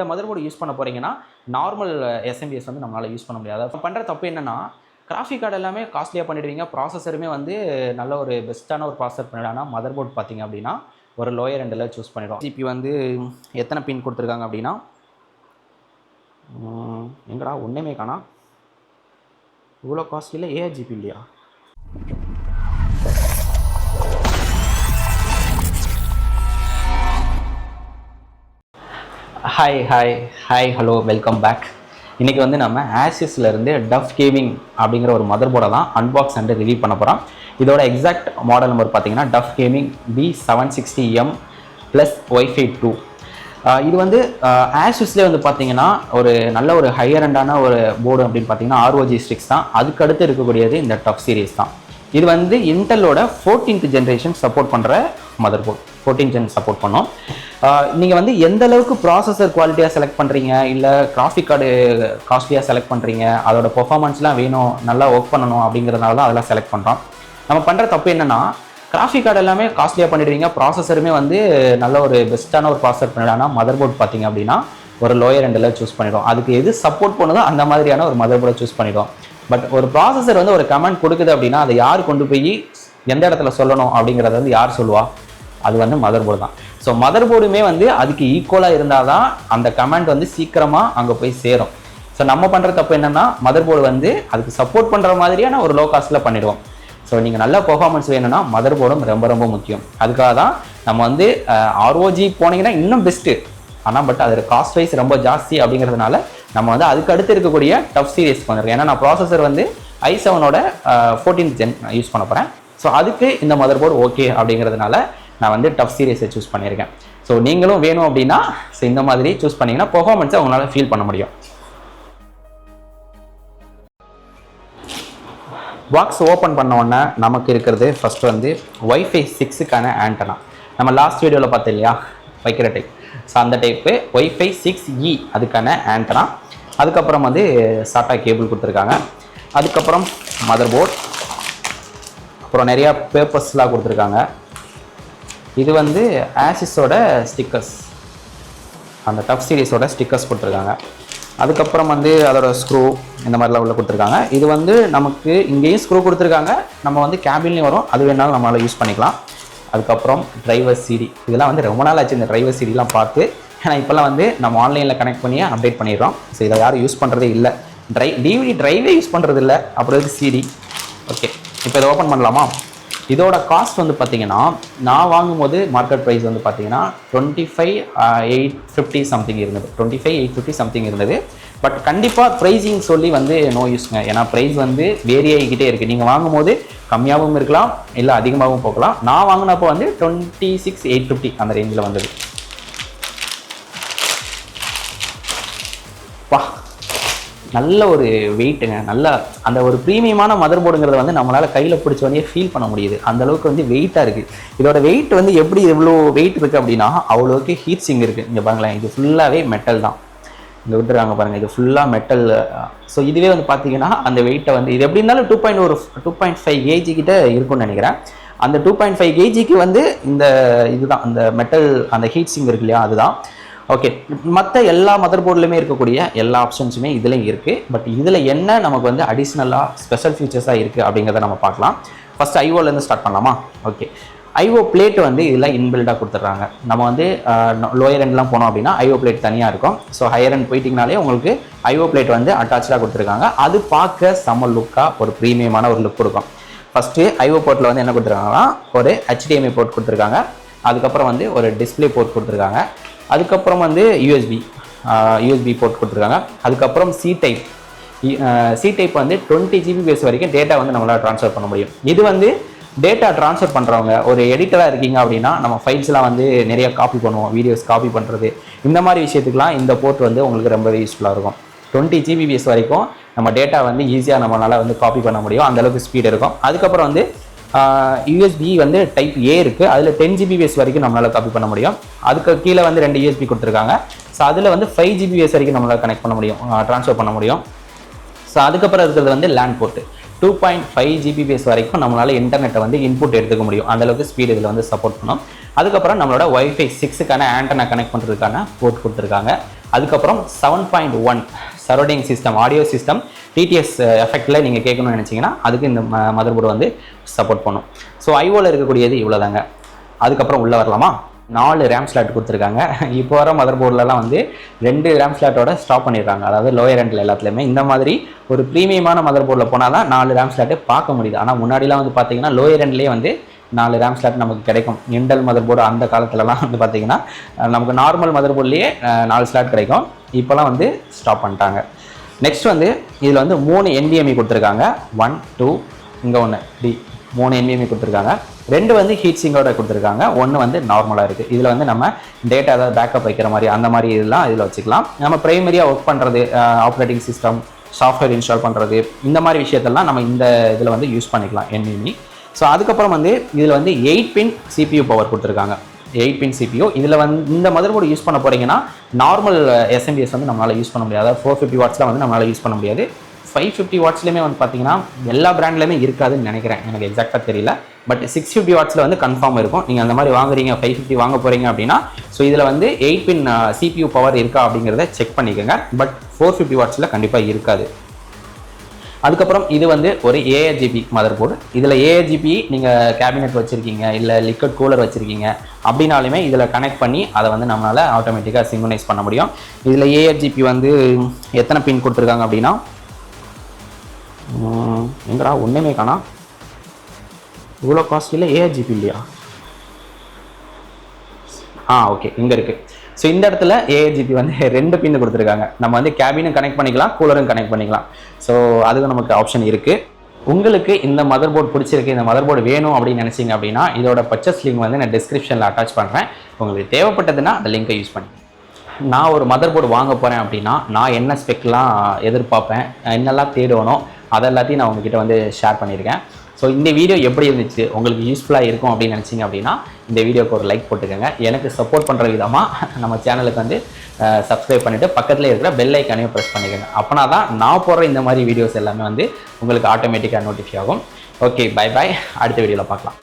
இந்த motherboard use பண்ண போகிறீங்கன்னா நார்மல் எஸ்எம்பிஎஸ் வந்து நம்மளால் யூஸ் பண்ண முடியாது. அதை பண்ணுற தப்பு என்னென்னா, கிராஃபிக் கார்டு எல்லாமே காஸ்ட்லியாக பண்ணிடுவீங்க, ப்ராசஸருமே வந்து நல்ல ஒரு பெஸ்ட்டான ஒரு ப்ராசஸர் பண்ணிவிடானா மதர்போர்டு பார்த்தீங்க அப்படின்னா ஒரு லோயர் எண்டில் சூஸ் பண்ணிடும். ஜிபி வந்து எத்தனை பின் கொடுத்துருக்காங்க அப்படின்னா, எங்கடா ஒன்றுமே காணா, இவ்வளோ காஸ்ட்லியில் ஏஆர்ஜிபி இல்லையா? Hi hello welcome back. இன்றைக்கி வந்து நம்ம ஆசிஸ்லேருந்து டஃப் கேமிங் அப்படிங்கிற ஒரு மதர் போர்டை தான் அன்பாக்ஸ் அண்ட் ரிவ்யூ பண்ண போகிறோம். இதோட எக்ஸாக்ட் மாடல் நம்பர் பார்த்தீங்கன்னா டஃப் கேமிங் B760M + Wi-Fi 2. இது வந்து ஆசிஸ்லேயே வந்து பார்த்தீங்கன்னா ஒரு நல்ல ஒரு ஹையர் எண்டான ஒரு போர்டு அப்படின்னு பார்த்தீங்கன்னா ROG Strix தான். அதுக்கடுத்து இருக்கக்கூடியது இந்த டஃப் சீரீஸ் தான். இது வந்து இன்டெலோட 14th ஜென்ரேஷன் சப்போர்ட் பண்ணுற motherboard. 14th gen support பண்ணோம். நீங்கள் வந்து எந்த அளவுக்கு ப்ராசஸர் குவாலிட்டியாக செலக்ட் பண்ணுறீங்க, இல்லை கிராஃபிக் கார்டு காஸ்ட்லியாக செலக்ட் பண்ணுறீங்க, அதோட பெர்ஃபார்மன்ஸ்லாம் வேணும், நல்லா ஒர்க் பண்ணணும் அப்படிங்கிறதுனால தான் அதெல்லாம் செலக்ட் பண்ணுறோம். நம்ம பண்ணுற தப்பு என்னென்னா, கிராஃபிக் கார்டு எல்லாமே காஸ்ட்லியாக பண்ணிடுவீங்க, ப்ராசஸருமே வந்து நல்ல ஒரு பெஸ்ட்டான ஒரு ப்ராசஸர் பண்ணிடானா மதர் போர்ட் பார்த்தீங்க அப்படின்னா ஒரு லோயர் எண்டில் சூஸ் பண்ணிடும். அதுக்கு எது சப்போர்ட் பண்ணுதோ அந்த மாதிரியான ஒரு மதர் போர்டை சூஸ் பண்ணிடும். பட் ஒரு ப்ராசஸர் வந்து ஒரு கமெண்ட் கொடுக்குது அப்படின்னா அதை யார் கொண்டு போய் எந்த இடத்துல சொல்லணும் அப்படிங்கிறத வந்து யார் சொல்லுவா? அது வந்து மதர் போர்டு தான். ஸோ மதர் போர்டுமே வந்து அதுக்கு ஈக்குவலாக இருந்தால் தான் அந்த கமெண்ட் வந்து சீக்கிரமாக அங்கே போய் சேரும். ஸோ நம்ம பண்ணுற தப்பு என்னென்னா, மதர் போர்டு வந்து அதுக்கு சப்போர்ட் பண்ணுற மாதிரியான ஒரு லோ காஸ்ட்டில் பண்ணிடுவோம். ஸோ நீங்கள் நல்ல பெர்ஃபார்மன்ஸ் வேணும்னா மதர் போர்டும் ரொம்ப ரொம்ப முக்கியம். அதுக்காக தான் நம்ம வந்து ROG போனீங்கன்னா இன்னும் பெஸ்ட்டு. ஆனால் பட் அதோட காஸ்ட் வைஸ் ரொம்ப ஜாஸ்தி அப்படிங்கிறதுனால நம்ம வந்து அதுக்கு அடுத்து இருக்கக்கூடிய டஃப் சீரீஸ் பண்ணிருக்கேன். ஏன்னா நான் ப்ராசஸர் வந்து i7ஓட 14th ஜென் யூஸ் பண்ண போகிறேன். ஸோ அதுக்கு இந்த மதர் போர்டு ஓகே அப்படிங்கிறதுனால நான் வந்து டஃப் சீரீஸை சூஸ் பண்ணியிருக்கேன். ஸோ நீங்களும் வேணும் அப்படின்னா ஸோ இந்த மாதிரி சூஸ் பண்ணிங்கன்னா பெர்ஃபார்மன்ஸை உங்களால் ஃபீல் பண்ண முடியும். பாக்ஸ் ஓப்பன் பண்ண உடனே நமக்கு இருக்கிறது ஃபஸ்ட்டு வந்து Wi-Fi 6க்கான ஆண்டனா. நம்ம லாஸ்ட் வீடியோவில் பார்த்தோம் இல்லையா, வைக்கிற டைப். ஸோ அந்த டைப்பு Wi-Fi 6E அதுக்கான ஆண்டனா. அதுக்கப்புறம் வந்து சாட்டா கேபிள் கொடுத்துருக்காங்க. அதுக்கப்புறம் மதர் போர்ட், அப்புறம் நிறையா பேப்பர்ஸ்லாம் கொடுத்துருக்காங்க. இது வந்து ஆசிஸோட ஸ்டிக்கர்ஸ், அந்த டஃப் சீரீஸோட ஸ்டிக்கர்ஸ் கொடுத்துருக்காங்க. அதுக்கப்புறம் வந்து அதோட ஸ்க்ரூ இந்த மாதிரிலாம் உள்ள கொடுத்துருக்காங்க. இது வந்து நமக்கு இங்கேயும் ஸ்க்ரூ கொடுத்துருக்காங்க, நம்ம வந்து கேபின்லேயும் வரும், அது வேணாலும் நம்மளால் யூஸ் பண்ணிக்கலாம். அதுக்கப்புறம் டிரைவர் CD, இதெல்லாம் வந்து ரொம்ப நாள் ஆச்சு இந்த டிரைவர் CDலாம் பார்த்து. ஏன்னா இப்போல்லாம் வந்து நம்ம ஆன்லைனில் கனெக்ட் பண்ணி அப்டேட் பண்ணிடுறோம். ஸோ இதை யாரும் யூஸ் பண்ணுறதே இல்லை, DVD டிரைவே யூஸ் பண்ணுறது இல்லை, அப்புறம் இது CD. ஓகே, இப்போ இதை ஓப்பன் பண்ணலாமா? இதோட காஸ்ட் வந்து பார்த்தீங்கன்னா நான் வாங்கும்போது மார்க்கெட் ப்ரைஸ் வந்து பார்த்தீங்கன்னா 25,850 சம்திங் இருந்தது. 25,850 சம்திங் இருந்தது. பட் கண்டிப்பாக ப்ரைஸிங் சொல்லி வந்து நோ யூஸ்ங்க. ஏன்னா ப்ரைஸ் வந்து வேரி ஆகிக்கிட்டே இருக்குது. நீங்கள் வாங்கும்போது கம்மியாகவும் இருக்கலாம், இல்லை அதிகமாகவும் போகலாம். நான் வாங்கினப்போ வந்து 26,850 அந்த ரேஞ்சில் வந்தது. வா, நல்ல ஒரு வெயிட்டுங்க. நல்ல அந்த ஒரு ப்ரீமியமான மதர் போர்டுங்கிறத வந்து நம்மளால் கையில் பிடிச்ச உடனே ஃபீல் பண்ண முடியுது. அந்தளவுக்கு வந்து வெயிட்டாக இருக்குது. இதோட வெயிட் வந்து எப்படி எவ்வளோ வெயிட் இருக்குது அப்படின்னா அவ்வளோக்கு ஹீட் சிங் இருக்குது. இங்கே பாருங்களேன், இது ஃபுல்லாகவே மெட்டல் தான். இங்கே விட்டுருக்காங்க பாருங்கள், இது ஃபுல்லாக மெட்டல். ஸோ இதுவே வந்து பார்த்தீங்கன்னா அந்த வெயிட்டை வந்து இது எப்படி இருந்தாலும் 2.5 kg கிட்ட இருக்கும்னு நினைக்கிறேன். அந்த 2.5 kgக்கு வந்து இந்த இதுதான் அந்த மெட்டல் அந்த ஹீட் சிங் இருக்கு இல்லையா, அதுதான். ஓகே, மற்ற எல்லா மதர் போர்ட்லையுமே இருக்கக்கூடிய எல்லா ஆப்ஷன்ஸுமே இதில் இருக்குது. பட் இதில் என்ன நமக்கு வந்து அடிஷ்னலாக ஸ்பெஷல் ஃபீச்சர்ஸாக இருக்குது அப்படிங்கிறத நம்ம பார்க்கலாம். ஃபஸ்ட்டு ஐஓலேருந்து ஸ்டார்ட் பண்ணலாமா? ஓகே, ஐஓ பிளேட் வந்து இதில் இன்பில்டாக கொடுத்துட்றாங்க. நம்ம வந்து லோயர் எண்ட்லாம் போனோம் அப்படின்னா ஐஓ பிளேட் தனியாக இருக்கும். ஸோ ஹையர் எண்ட் போயிட்டிங்கனாலே உங்களுக்கு ஐஓ பிளேட் வந்து அட்டாச்சாக கொடுத்துருக்காங்க. அது பார்க்க செம்ம லுக்காக ஒரு ப்ரீமியமான ஒரு லுக் கொடுக்கும். ஃபஸ்ட்டு ஐஓ போர்ட்டில் வந்து என்ன கொடுத்துருக்காங்கன்னா ஒரு HDMI போர்ட் கொடுத்துருக்காங்க. அதுக்கப்புறம் வந்து ஒரு டிஸ்பிளே போர்ட் கொடுத்துருக்காங்க. அதுக்கப்புறம் வந்து USB போர்ட் கொடுத்துருக்காங்க. அதுக்கப்புறம் C டைப் வந்து 20 Gbps வரைக்கும் டேட்டா வந்து நம்மளால் ட்ரான்ஸ்ஃபர் பண்ண முடியும். இது வந்து டேட்டா ட்ரான்ஸ்ஃபர் பண்ணுறவங்க, ஒரு எடிட்டராக இருக்கீங்க அப்படின்னா நம்ம ஃபைல்ஸ்லாம் வந்து நிறைய காப்பி பண்ணுவோம், வீடியோஸ் காப்பி பண்ணுறது, இந்த மாதிரி விஷயத்துக்குலாம் இந்த போர்ட் வந்து உங்களுக்கு ரொம்பவே யூஸ்ஃபுல்லாக இருக்கும். 20 Gbps வரைக்கும் நம்ம டேட்டா வந்து ஈஸியாக நம்மளால் வந்து காப்பி பண்ண முடியும், அந்தளவுக்கு ஸ்பீட் இருக்கும். அதுக்கப்புறம் வந்து USB வந்து டைப் A இருக்குது, அதில் 10 Gbps வரைக்கும் நம்மளால் காப்பி பண்ண முடியும். அதுக்கு கீழே வந்து 2 USB கொடுத்துருக்காங்க. ஸோ அதில் வந்து 5 Gbps வரைக்கும் நம்மளால் கனெக்ட் பண்ண முடியும், ட்ரான்ஸ்ஃபர் பண்ண முடியும். ஸோ அதுக்கப்புறம் இருக்கிறது வந்து லேண்ட் போர்ட்டு. 2.5 Gbps வரைக்கும் நம்மளால் இன்டர்நெட்டை வந்து இன்புட் எடுத்துக்க முடியும், அந்தளவுக்கு ஸ்பீடு இதில் வந்து சப்போர்ட் பண்ணும். அதுக்கப்புறம் நம்மளோட Wi-Fi 6க்கான ஆண்டனா கனெக்ட் பண்ணுறதுக்கான போர்ட் கொடுத்துருக்காங்க. அதுக்கப்புறம் 7.1 surrounding system, audio system, DTS எஃபெக்டில் நீங்கள் கேட்கணும்னு நினச்சிங்கன்னா அதுக்கு இந்த மதர் போர்டு வந்து சப்போர்ட் பண்ணும். ஸோ ஐஓவில் இருக்கக்கூடியது இவ்வளோதாங்க. அதுக்கப்புறம் உள்ளே வரலாமா? 4 ரேம் ஸ்லாட் கொடுத்துருக்காங்க. இப்போ வர மதர் போர்டிலலாம் வந்து 2 ரேம் ஸ்லாட்டோட ஸ்டாப் பண்ணிடுறாங்க. அதாவது லோயர் எண்டில் எல்லாத்துலேயுமே இந்த மாதிரி ஒரு ப்ரீமியமான மதர் போர்டில் போனால் தான் 4 ரேம் ஸ்லாட்டே பார்க்க முடியுது. ஆனால் முன்னாடிலாம் வந்து பார்த்தீங்கன்னா லோயர் எண்ட்லேயே வந்து 4 ரேம் ஸ்லாட் நமக்கு கிடைக்கும். இன்டெல் மதர் போர்டு அந்த காலத்துலலாம் வந்து பார்த்தீங்கன்னா நமக்கு நார்மல் மதர் போர்ட்லேயே 4 ஸ்லாட் கிடைக்கும். இப்போலாம் வந்து ஸ்டாப் பண்ணிட்டாங்க. நெக்ஸ்ட் வந்து இதில் வந்து 3 NVMe கொடுத்துருக்காங்க. 1 2 இங்கே 1 3 3 NVMe கொடுத்துருக்காங்க. 2 வந்து ஹீட் சிங்கோட கொடுத்துருக்காங்க. 1 வந்து நார்மலாக இருக்குது. இதில் வந்து நம்ம டேட்டா ஏதாவது பேக்கப் வைக்கிற மாதிரி அந்த மாதிரி இதெல்லாம் இதில் வச்சுக்கலாம். நம்ம ப்ரைமரியாக ஒர்க் பண்ணுறது, ஆப்ரேட்டிங் சிஸ்டம், சாஃப்ட்வேர் இன்ஸ்டால் பண்ணுறது, இந்த மாதிரி விஷயத்தெல்லாம் நம்ம இந்த இதில் வந்து யூஸ் பண்ணிக்கலாம் NVMe. ஸோ அதுக்கப்புறம் வந்து இதில் வந்து 8 பின் CPU பவர் கொடுத்துருக்காங்க. 8 பின் CPU. இதில் வந்து இந்த மதர் போர்டு யூஸ் பண்ண போகிறீங்கன்னா நார்மல் SMBS வந்து நம்மளால் யூஸ் பண்ண முடியாது. அதாவது 450 வாட்ஸ்லாம் வந்து நம்மளால் யூஸ் பண்ண முடியாது. 550 வாட்ஸ்லையுமே வந்து பார்த்தீங்கன்னா எல்லா பிராண்ட்லையுமே இருக்காதுன்னு நினைக்கிறேன், எனக்கு எக்ஸாக்டாக தெரியல. பட் 650 வாட்ஸில் வந்து கன்ஃபார்ம் இருக்கும். நீங்கள் அந்த மாதிரி வாங்குறீங்க, 550 வாங்க போகிறீங்க அப்படின்னா ஸோ இதில் வந்து 8 பின் CPU பவர் இருக்கா அப்படிங்கிறத செக் பண்ணிக்கோங்க. பட் 450 வாட்ஸில் கண்டிப்பாக இருக்காது. அதுக்கப்புறம் இது வந்து ஒரு ARGB மதர் போர்டு. இதில் ARGB நீங்கள் கேபினெட் வச்சுருக்கீங்க, இல்லை லிக்விட் கூலர் வச்சுருக்கீங்க அப்படின்னாலுமே இதில் கனெக்ட் பண்ணி அதை வந்து நம்மளால் ஆட்டோமேட்டிக்காக சிங்க்ரனைஸ் பண்ண முடியும். இதில் ARGB வந்து எத்தனை பின் கொடுத்துருக்காங்க அப்படின்னா எங்கடா ஒன்றுமே காணா, இவ்வளோ காஸ்ட்லியில் ARGB இல்லையா? ஓகே, இங்கே இருக்குது. ஸோ இந்த இடத்துல ARGB வந்து 2 பின்னு கொடுத்துருக்காங்க. நம்ம வந்து கேபினும் கனெக்ட் பண்ணிக்கலாம், கூலரும் கனெக்ட் பண்ணிக்கலாம். ஸோ அதுக்கு நமக்கு ஆப்ஷன் இருக்குது. உங்களுக்கு இந்த மதர் போர்டு பிடிச்சிருக்கு, இந்த மதர் போர்டு வேணும் அப்படின்னு நினச்சிங்க அப்படின்னா இதோட பர்ச்சேஸ் லிங்க் வந்து நான் டிஸ்கிரிப்ஷனில் அட்டாச் பண்ணுறேன். உங்களுக்கு தேவைப்பட்டதுன்னா அந்த லிங்கை யூஸ் பண்ணி நான் ஒரு மதர் போர்டு வாங்க போகிறேன் அப்படின்னா நான் என்ன ஸ்பெக்லாம் எதிர்பார்ப்பேன், என்னெல்லாம் தேடணும், அதெல்லாத்தையும் நான் உங்ககிட்ட வந்து ஷேர் பண்ணியிருக்கேன். ஸோ இந்த வீடியோ எப்படி இருந்துச்சு, உங்களுக்கு யூஸ்ஃபுல்லாக இருக்கும் அப்படின்னு நினச்சிங்க அப்படின்னா இந்த வீடியோக்கு ஒரு லைக் போட்டுக்கோங்க. எனக்கு சப்போர்ட் பண்ணுற விதமாக நம்ம சேனலுக்கு வந்து சப்ஸ்கிரைப் பண்ணிவிட்டு பக்கத்தில் இருக்கிற பெல் ஐக்கானையும் ப்ரெஸ் பண்ணிக்கோங்க. அப்போனா தான் நான் போடுற இந்த மாதிரி வீடியோஸ் எல்லாமே வந்து உங்களுக்கு ஆட்டோமேட்டிக்காக நோட்டிஃபை ஆகும். Okay, bye bye. அடுத்த வீடியோவில் பார்க்கலாம்.